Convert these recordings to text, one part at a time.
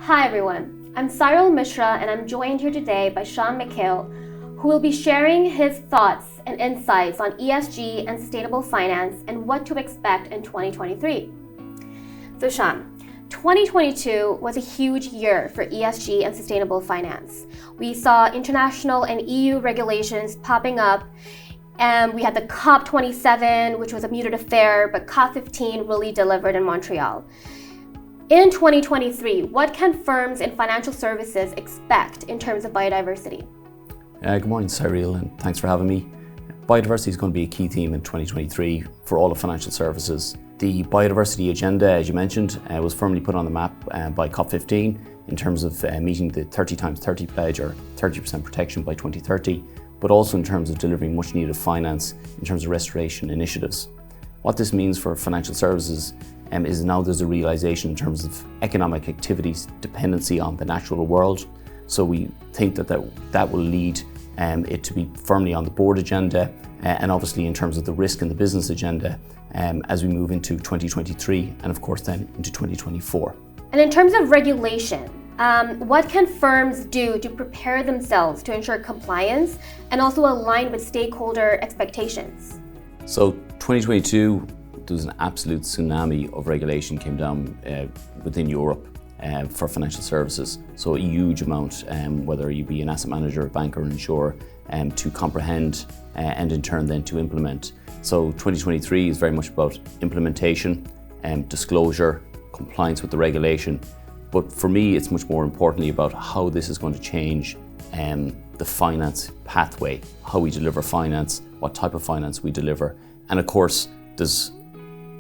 Hi everyone, I'm Syreel Mishra and I'm joined here today by MacHale, who will be sharing his thoughts and insights on ESG and sustainable finance and what to expect in 2023. So Sean, 2022 was a huge year for ESG and sustainable finance. We saw international and EU regulations popping up, and we had the COP27, which was a muted affair, but COP15 really delivered in Montreal. In 2023, what can firms in financial services expect in terms of biodiversity? Good morning, Syreel, and thanks for having me. Biodiversity is going to be a key theme in 2023 for all of financial services. The biodiversity agenda, as you mentioned, was firmly put on the map by COP15 in terms of meeting the 30x30 pledge, or 30% protection by 2030, but also in terms of delivering much needed finance in terms of restoration initiatives. What this means for financial services is now there's a realization in terms of economic activities dependency on the natural world. So we think that will lead it to be firmly on the board agenda, and obviously in terms of the risk and the business agenda as we move into 2023 and of course then into 2024. And in terms of regulation, what can firms do to prepare themselves to ensure compliance and also align with stakeholder expectations? So 2022, there was an absolute tsunami of regulation came down within Europe for financial services. So a huge amount, whether you be an asset manager, a bank or an insurer, to comprehend and in turn then to implement. So 2023 is very much about implementation, disclosure, compliance with the regulation. But for me, it's much more importantly about how this is going to change the finance pathway, how we deliver finance, what type of finance we deliver. And of course, there's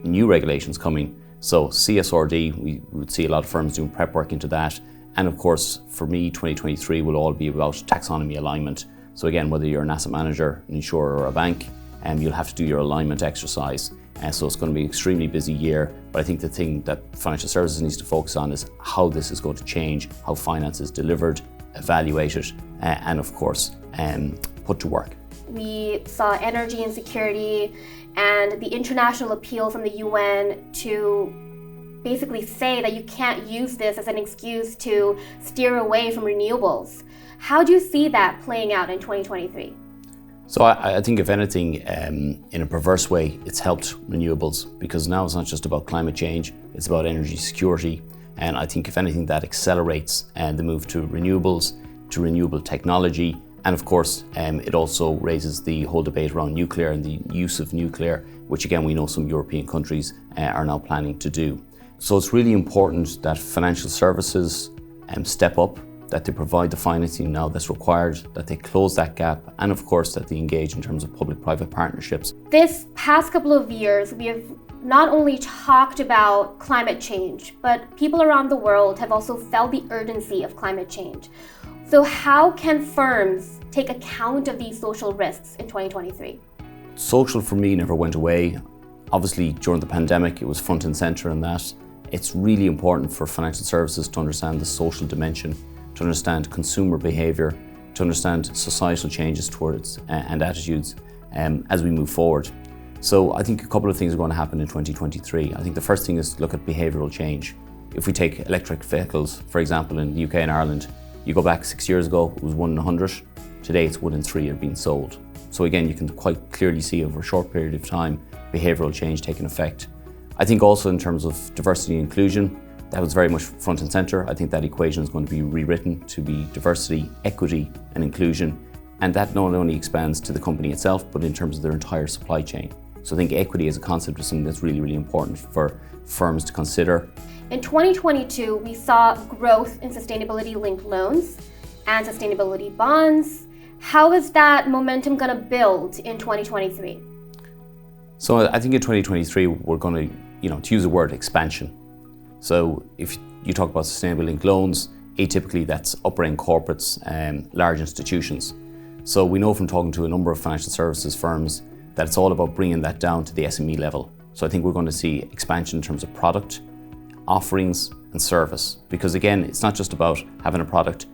new regulations coming. So CSRD, we would see a lot of firms doing prep work into that. And of course, for me, 2023 will all be about taxonomy alignment. So again, whether you're an asset manager, an insurer or a bank, you'll have to do your alignment exercise. So it's going to be an extremely busy year. But I think the thing that financial services needs to focus on is how this is going to change, how finance is delivered, evaluated, and of course, put to work. We saw energy insecurity and the international appeal from the UN to basically say that you can't use this as an excuse to steer away from renewables. How do you see that playing out in 2023? So I think if anything, in a perverse way, it's helped renewables, because now it's not just about climate change, it's about energy security. And I think if anything, that accelerates the move to renewables, to renewable technology. And of course, it also raises the whole debate around nuclear and the use of nuclear, which again, we know some European countries are now planning to do. So it's really important that financial services step up, that they provide the financing now that's required, that they close that gap, and of course that they engage in terms of public-private partnerships. This past couple of years, we have not only talked about climate change, but people around the world have also felt the urgency of climate change. So how can firms take account of these social risks in 2023? Social for me never went away. Obviously during the pandemic it was front and center in that. It's really important for financial services to understand the social dimension, to understand consumer behaviour, to understand societal changes towards and attitudes as we move forward. So I think a couple of things are going to happen in 2023. I think the first thing is to look at behavioural change. If we take electric vehicles, for example, in the UK and Ireland, you go back 6 years ago, it was 1 in 100. Today it's 1 in 3 are being sold. So again, you can quite clearly see over a short period of time, behavioural change taking effect. I think also in terms of diversity and inclusion, that was very much front and centre. I think that equation is going to be rewritten to be diversity, equity and inclusion. And that not only expands to the company itself, but in terms of their entire supply chain. So I think equity as a concept is something that's really, really important for firms to consider. In 2022, we saw growth in sustainability-linked loans and sustainability bonds. How is that momentum going to build in 2023? So I think in 2023, we're going to use the word expansion. So if you talk about sustainability-linked loans, atypically that's upper-end corporates and large institutions. So we know from talking to a number of financial services firms that it's all about bringing that down to the SME level. So I think we're going to see expansion in terms of product, offerings and service, because again, it's not just about having a product.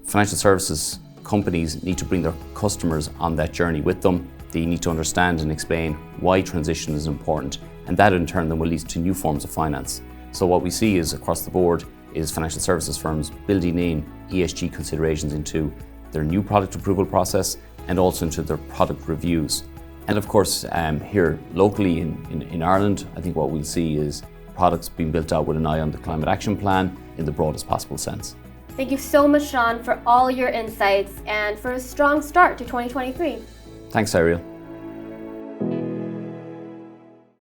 Financial services companies need to bring their customers on that journey with them. They need to understand and explain why transition is important, and that in turn then will lead to new forms of finance. So what we see is across the board is financial services firms building in ESG considerations into their new product approval process and also into their product reviews. And of course, here locally in Ireland, I think what we'll see is products being built out with an eye on the climate action plan in the broadest possible sense. Thank you so much, Sean, for all your insights and for a strong start to 2023. Thanks, Syreel.